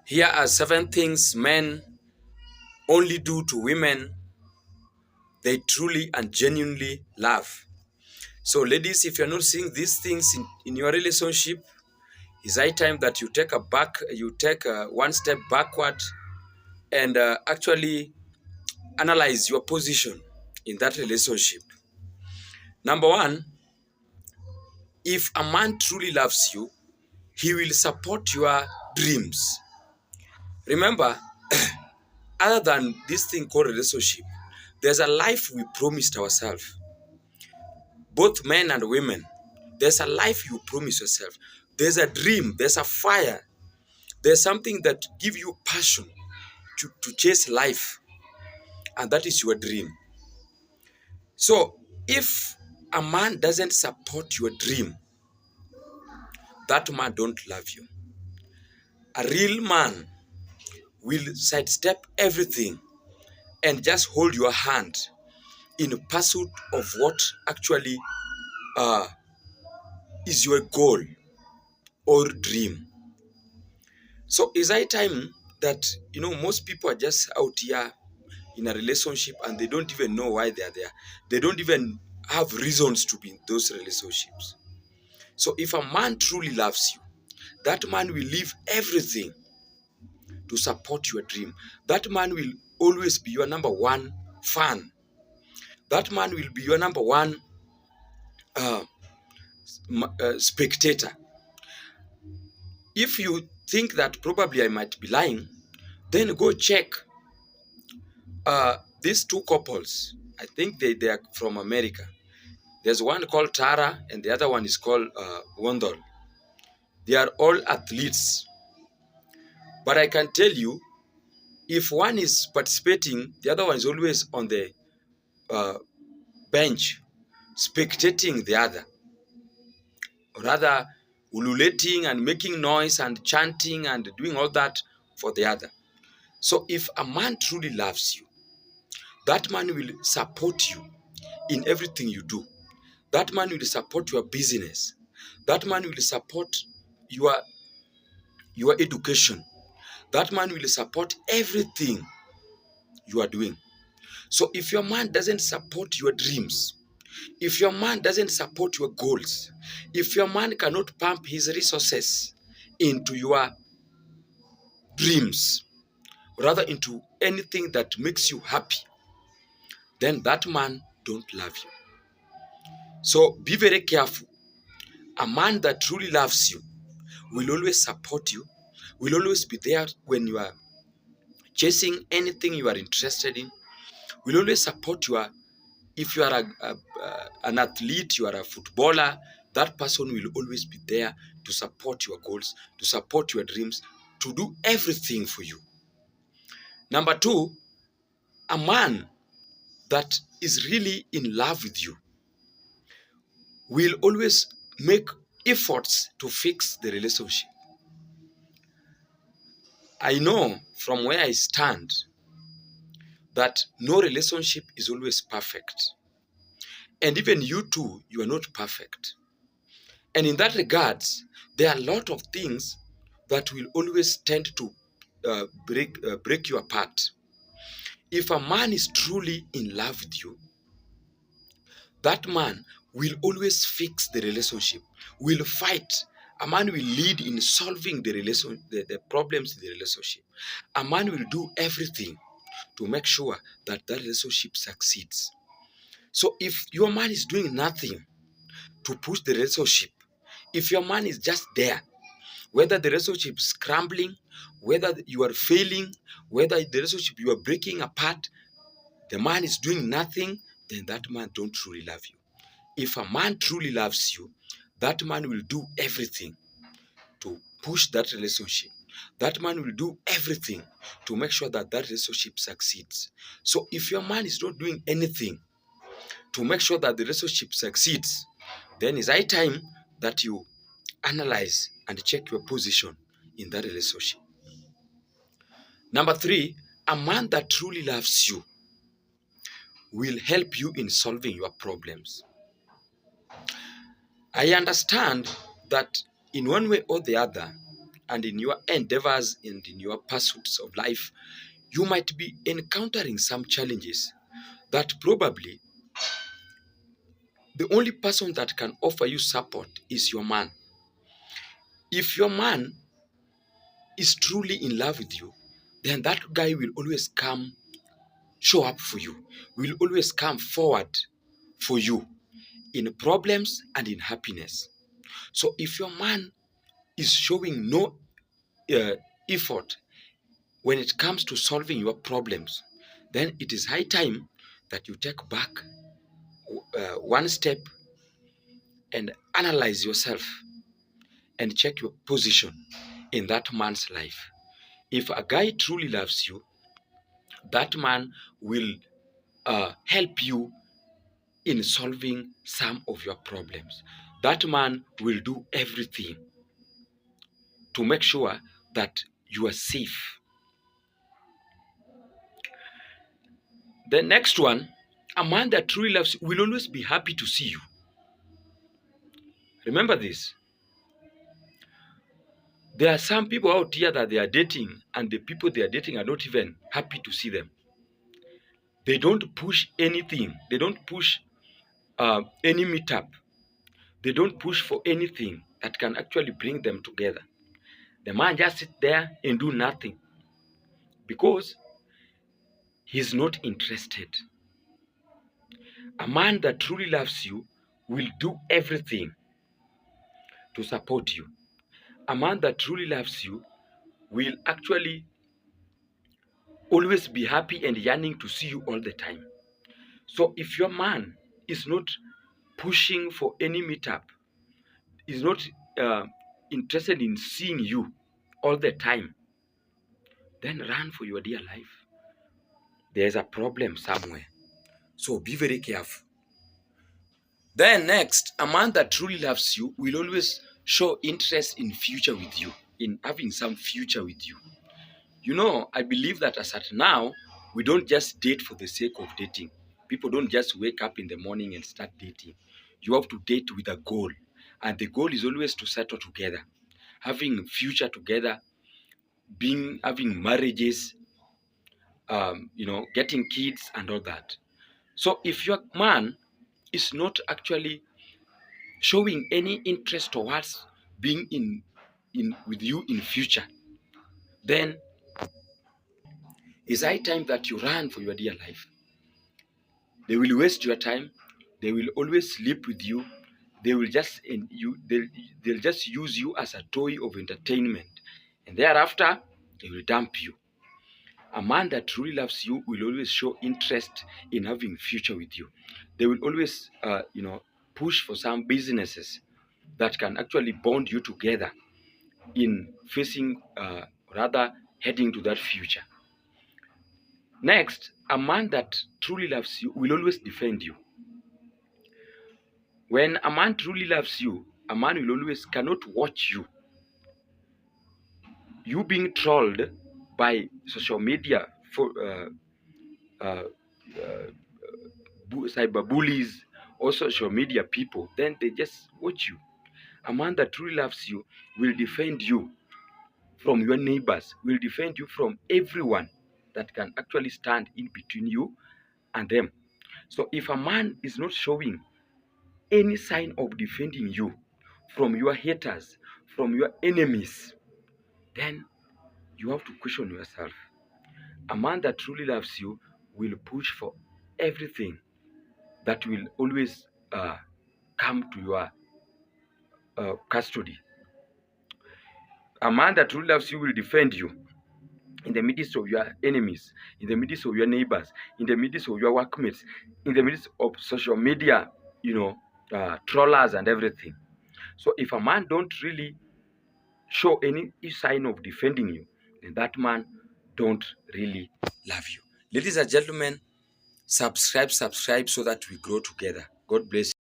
Here are 7 things men only do to women they truly and genuinely love. So, ladies, if you're not seeing these things in your relationship, it's high time that you take one step backward and actually analyze your position in that relationship. Number one, if a man truly loves you, he will support your dreams. Remember, other than this thing called relationship, there's a life we promised ourselves, both men and women. There's a life you promise yourself. There's a dream, there's a fire, there's something that gives you passion to chase life, and that is your dream. So if a man doesn't support your dream, that man don't love you. A real man will sidestep everything and just hold your hand in pursuit of what actually uh, is your goal or dream. So it's high time that, most people are just out here in a relationship and they don't even know why they are there. They don't even have reasons to be in those relationships. So if a man truly loves you, that man will leave everything to support your dream. That man will always be your number one fan. That man will be your number one uh, spectator. If you think that probably I might be lying, then go check these two couples. I think they are from America. There's one called Tara and the other one is called Wondol. They are all athletes. But I can tell you, if one is participating, the other one is always on the uh, bench, spectating the other, or rather ululating and making noise and chanting and doing all that for the other. So if a man truly loves you, that man will support you in everything you do. That man will support your business. That man will support your education. That man will support everything you are doing. So if your man doesn't support your dreams, if your man doesn't support your goals, if your man cannot pump his resources into your dreams, rather into anything that makes you happy, then that man don't love you. So be very careful. A man that truly loves you will always support you, will always be there when you are chasing anything you are interested in, will always support you. If you are an athlete, you are a footballer, that person will always be there to support your goals, to support your dreams, to do everything for you. Number two, a man that is really in love with you will always make efforts to fix the relationship. I know from where I stand that no relationship is always perfect. And even you too, you are not perfect. And in that regards, there are a lot of things that will always tend to break you apart. If a man is truly in love with you, that man will always fix the relationship, will fight. A man will lead in solving the problems in the relationship. A man will do everything to make sure that that relationship succeeds. So if your man is doing nothing to push the relationship, if your man is just there, whether the relationship is crumbling, whether you are failing, whether the relationship you are breaking apart, the man is doing nothing, then that man don't truly love you. If a man truly loves you, that man will do everything to push that relationship. That man will do everything to make sure that that relationship succeeds. So if your man is not doing anything to make sure that the relationship succeeds, then it's high time that you analyze and check your position in that relationship. Number three, a man that truly loves you will help you in solving your problems. I understand that in one way or the other, and in your endeavors and in your pursuits of life, you might be encountering some challenges that probably the only person that can offer you support is your man. If your man is truly in love with you, then that guy will always come, show up for you, will always come forward for you in problems and in happiness. So if your man is showing no uh, effort when it comes to solving your problems, then it is high time that you take back one step and analyze yourself and check your position in that man's life. If a guy truly loves you, that man will help you in solving some of your problems. That man will do everything to make sure that you are safe. The next one, a man that truly loves you will always be happy to see you. Remember this. There are some people out here that they are dating, and the people they are dating are not even happy to see them. They don't push anything. They don't push any meetup. They don't push for anything that can actually bring them together. The man just sit there and do nothing because he's not interested. A man that truly loves you will do everything to support you. A man that truly loves you will actually always be happy and yearning to see you all the time. So if your man is not pushing for any meetup, is not uh, interested in seeing you all the time, then run for your dear life. There's a problem somewhere. So be very careful. Then next, a man that truly loves you will always show interest in future with you, in having some future with you. You know, I believe that as at now, we don't just date for the sake of dating. People don't just wake up in the morning and start dating. You have to date with a goal. And the goal is always to settle together, having future together, having marriages, getting kids and all that. So if your man is not actually showing any interest towards being in with you in future, then it's high time that you run for your dear life. They will waste your time. They will always sleep with you. They will just they'll just use you as a toy of entertainment, and thereafter they will dump you. A man that truly loves you will always show interest in having future with you. They will always push for some businesses that can actually bond you together in facing rather heading to that future. Next, a man that truly loves you will always defend you. When a man truly loves you, a man will always cannot watch you being trolled by social media for uh, cyber bullies or social media people. Then they just watch you. A man that truly loves you will defend you from your neighbors, will defend you from everyone that can actually stand in between you and them. So if a man is not showing any sign of defending you from your haters, from your enemies, then you have to question yourself. A man that truly loves you will push for everything that will always come to your custody. A man that truly loves you will defend you in the midst of your enemies, in the midst of your neighbors, in the midst of your workmates, in the midst of social media, trollers and everything. So if a man don't really show any sign of defending you, then that man don't really love you. Ladies and gentlemen, subscribe so that we grow together. God bless you.